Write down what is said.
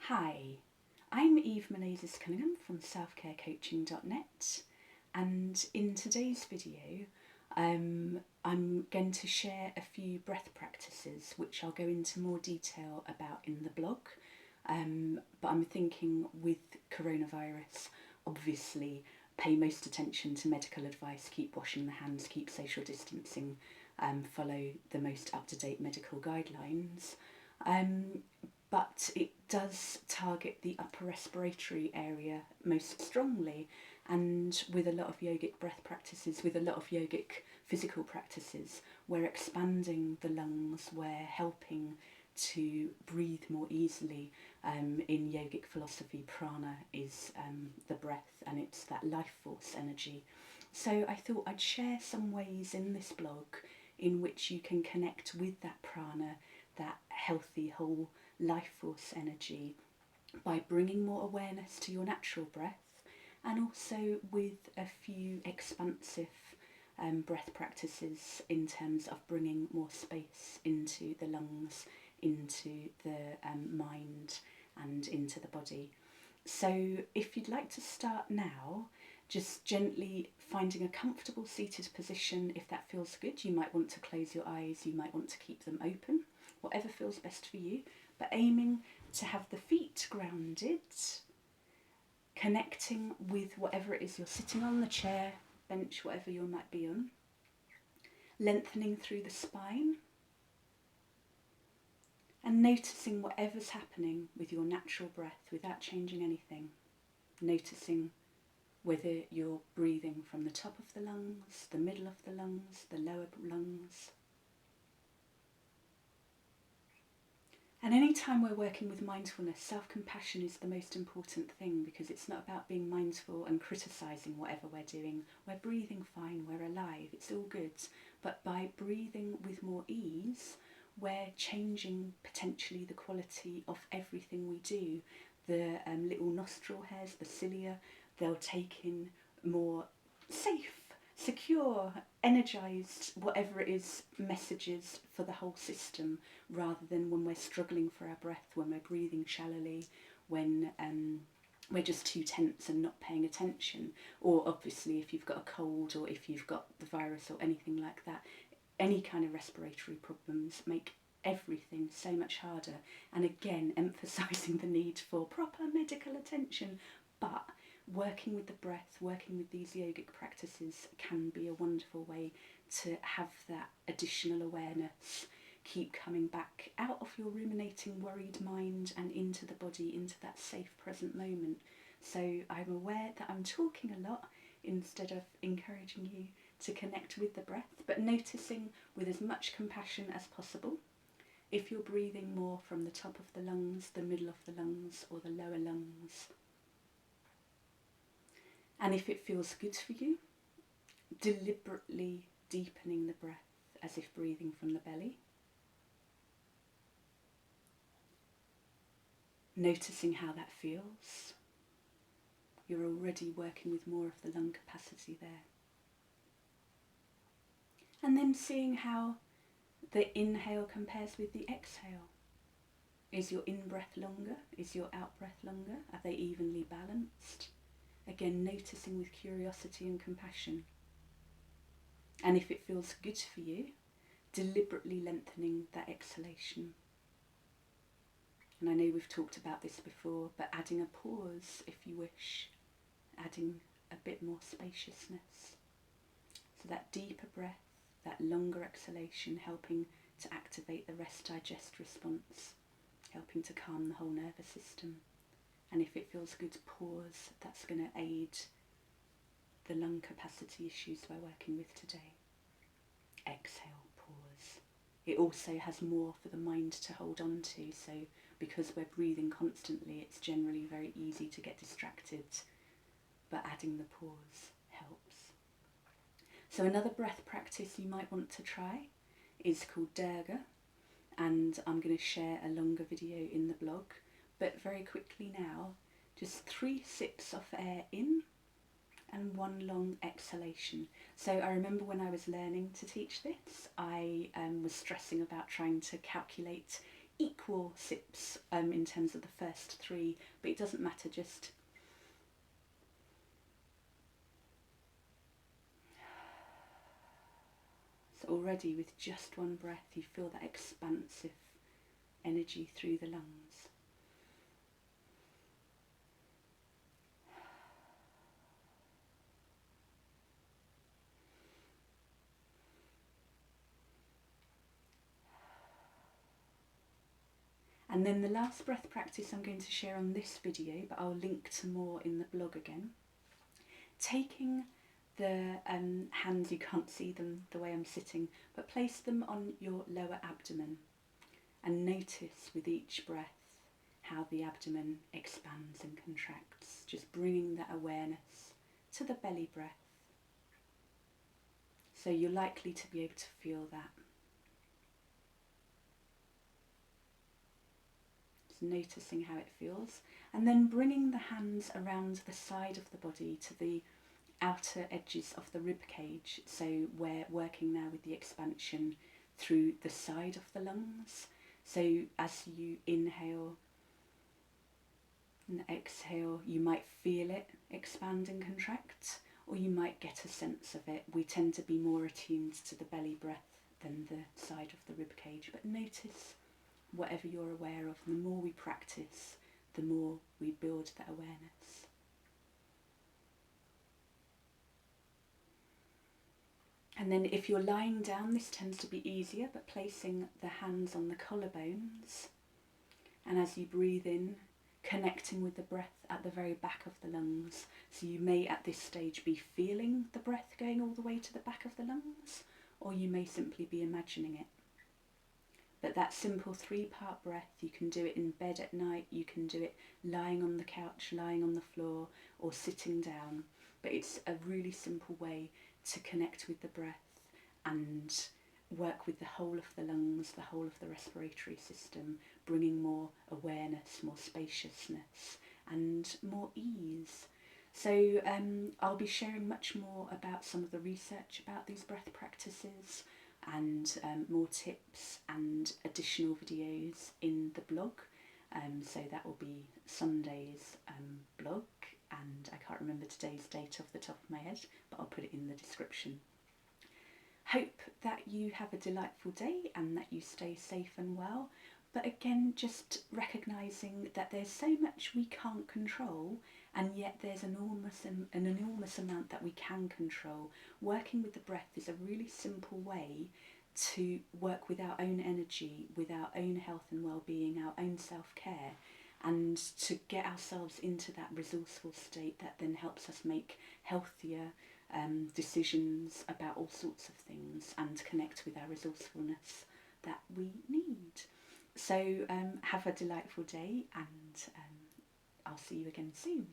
Hi, I'm Eve Menezes Cunningham from selfcarecoaching.net, and in today's video I'm going to share a few breath practices which I'll go into more detail about in the blog, but I'm thinking with coronavirus, obviously pay most attention to medical advice, keep washing the hands, keep social distancing, follow the most up-to-date medical guidelines. But it does target the upper respiratory area most strongly, and with a lot of yogic breath practices, with a lot of yogic physical practices, we're expanding the lungs, we're helping to breathe more easily. In yogic philosophy, prana is the breath, and it's that life force energy. So I thought I'd share some ways in this blog in which you can connect with that prana, that healthy whole life force energy, by bringing more awareness to your natural breath, and also with a few expansive breath practices in terms of bringing more space into the lungs, into the mind and into the body. So if you'd like to start now, just gently finding a comfortable seated position. If that feels good, you might want to close your eyes, you might want to keep them open, whatever feels best for you, but aiming to have the feet grounded, connecting with whatever it is you're sitting on, the chair, bench, whatever you might be on, lengthening through the spine, and noticing whatever's happening with your natural breath without changing anything. Noticing whether you're breathing from the top of the lungs, the middle of the lungs, the lower lungs. And any time we're working with mindfulness, self-compassion is the most important thing, because it's not about being mindful and criticising whatever we're doing. We're breathing fine, we're alive, it's all good. But by breathing with more ease, we're changing potentially the quality of everything we do. The little nostril hairs, the cilia, they'll take in more safe, secure, energised, whatever it is, messages for the whole system, rather than when we're struggling for our breath, when we're breathing shallowly, when we're just too tense and not paying attention. Or obviously if you've got a cold, or if you've got the virus or anything like that, any kind of respiratory problems make everything so much harder. And again, emphasising the need for proper medical attention, but working with the breath, working with these yogic practices can be a wonderful way to have that additional awareness, keep coming back out of your ruminating, worried mind and into the body, into that safe present moment. So I'm aware that I'm talking a lot instead of encouraging you to connect with the breath, but noticing with as much compassion as possible if you're breathing more from the top of the lungs, the middle of the lungs, or the lower lungs. And if it feels good for you, deliberately deepening the breath as if breathing from the belly. Noticing how that feels. You're already working with more of the lung capacity there. And then seeing how the inhale compares with the exhale. Is your in-breath longer? Is your out-breath longer? Are they evenly balanced? Again, noticing with curiosity and compassion. And if it feels good for you, deliberately lengthening that exhalation. And I know we've talked about this before, but adding a pause if you wish, adding a bit more spaciousness. So that deeper breath, that longer exhalation, helping to activate the rest-digest response, helping to calm the whole nervous system. And if it feels good, pause. That's going to aid the lung capacity issues we're working with today. Exhale, pause. It also has more for the mind to hold on to, so because we're breathing constantly, it's generally very easy to get distracted, but adding the pause helps. So another breath practice you might want to try is called Dirga, and I'm going to share a longer video in the blog. But very quickly now, just 3 sips of air in and 1 long exhalation. So I remember when I was learning to teach this, I was stressing about trying to calculate equal sips in terms of the first 3, but it doesn't matter, just so already with just one breath you feel that expansive energy through the lungs. And then the last breath practice I'm going to share on this video, but I'll link to more in the blog again. Taking the hands, you can't see them the way I'm sitting, but place them on your lower abdomen and notice with each breath how the abdomen expands and contracts, just bringing that awareness to the belly breath. So you're likely to be able to feel that. Noticing how it feels, and then bringing the hands around the side of the body to the outer edges of the rib cage, so we're working now with the expansion through the side of the lungs. So as you inhale and exhale, you might feel it expand and contract, or you might get a sense of it. We tend to be more attuned to the belly breath than the side of the rib cage, but notice whatever you're aware of. And the more we practice, the more we build that awareness. And then if you're lying down, this tends to be easier, but placing the hands on the collarbones, and as you breathe in, connecting with the breath at the very back of the lungs. So you may at this stage be feeling the breath going all the way to the back of the lungs, or you may simply be imagining it. But that simple 3-part breath, you can do it in bed at night, you can do it lying on the couch, lying on the floor, or sitting down. But it's a really simple way to connect with the breath and work with the whole of the lungs, the whole of the respiratory system, bringing more awareness, more spaciousness, and more ease. So I'll be sharing much more about some of the research about these breath practices, and more tips and additional videos in the blog. So that will be Sunday's blog, and I can't remember today's date off the top of my head, but I'll put it in the description. Hope that you have a delightful day and that you stay safe and well. But again, just recognising that there's so much we can't control, and yet there's an enormous amount that we can control. Working with the breath is a really simple way to work with our own energy, with our own health and well-being, our own self-care, and to get ourselves into that resourceful state that then helps us make healthier decisions about all sorts of things and connect with our resourcefulness that we need. So have a delightful day, and I'll see you again soon.